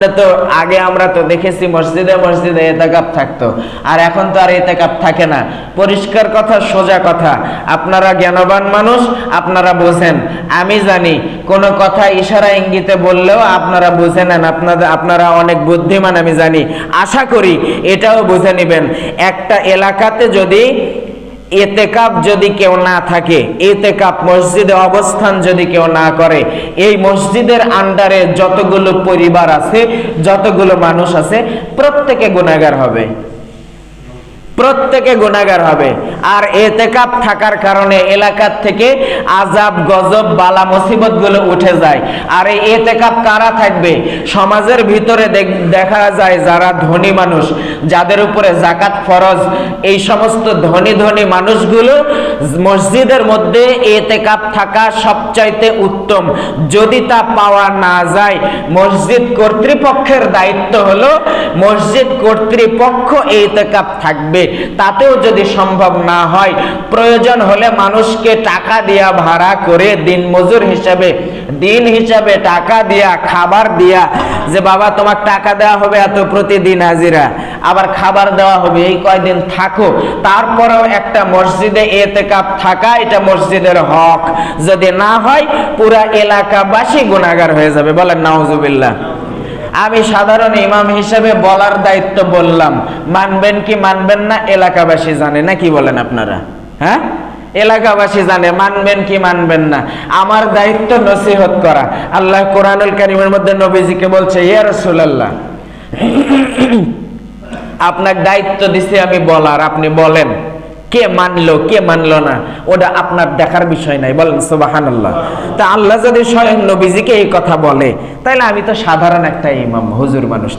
তো আগে আমরা তো দেখেছি মসজিদে মসজিদে ইতিকাফ থাকতো, আর এখন তো আর ইতিকাফ থাকে না। পরিষ্কার কথা, সোজা কথা, আপনারা জ্ঞানবান মানুষ, আপনারা বোঝেন। আমি জানি কোনো কথা ইশারা ইঙ্গিতে বললেও আপনারা বুঝে নেন, আপনারা অনেক বুদ্ধিমান আমি জানি। আশা করি এটাও বুঝে নেবেন। একটা এলাকাতে যদি ইতিকাফ যদি কেউ না থাকে, ইতিকাফ মসজিদে অবস্থান যদি কেউ না করে, এই মসজিদের আন্ডারে যতগুলো পরিবার আছে, যতগুলো মানুষ আছে, প্রত্যেকে গুনাহগার হবে, প্রত্যেকে গুনাহগার হবে। আর ইতিকাফ থাকার কারণে এলাকার থেকে আযাব গজব বালা মুসিবত গুলো উঠে যায়। আর এই ইতিকাফ কারা থাকবে? সমাজের ভিতরে দেখা যায় যারা ধনী মানুষ, যাদের উপরে যাকাত ফরজ, এই সমস্ত ধনী ধনী মানুষগুলো মসজিদের মধ্যে ইতিকাফ থাকা সবচাইতে উত্তম। যদি তা পাওয়া না যায়, মসজিদ কর্তৃপক্ষের দায়িত্ব হলো মসজিদ কর্তৃপক্ষ ইতিকাফ থাকবে। তাতেও যদি সম্ভব না হয়, প্রয়োজন হলে মানুষকে টাকা দিয়া ভাড়া করে দিন মজুর হিসাবে, দিন হিসাবে টাকা দিয়া, খাবার দিয়া, যে বাবা তোমার টাকা দেওয়া হবে এত প্রতিদিন হাজিরা, আবার খাবার দেওয়া হবে, এই কয়দিন থাকো। তারপরেও একটা মসজিদে ইতিকাফ থাকা, এটা মসজিদের হক। যদি না হয়, পুরা এলাকাবাসী গুনাহগার হয়ে যাবে। বলেন নাউজুবিল্লাহ। আমি সাধারণ ইমাম হিসেবে বলার দায়িত্ব বললাম, মানবেন কি মানবেন না এলাকাবাসী জানে, না কি বলেন আপনারা? হ্যাঁ, এলাকাবাসী জানে, মানবেন কি মানবেন না। আমার দায়িত্ব নসিহত করা। আল্লাহ কোরআনুল কারীমের মধ্যে নবীজিকে বলছে, ইয়া রাসূলুল্লাহ, আপনার দায়িত্ব দিছি আমি বলার, আপনি বলেন। কে মানলো কে মানলো না ওটা আপনার দেখার বিষয় নাই। বলেন সুবহানাল্লাহ। তা আল্লাহ যদি স্বয়ং নবীজিকে এই কথা বলে, তাহলে আমি তো সাধারণ একটা ইমাম, হুজুর মানুষ।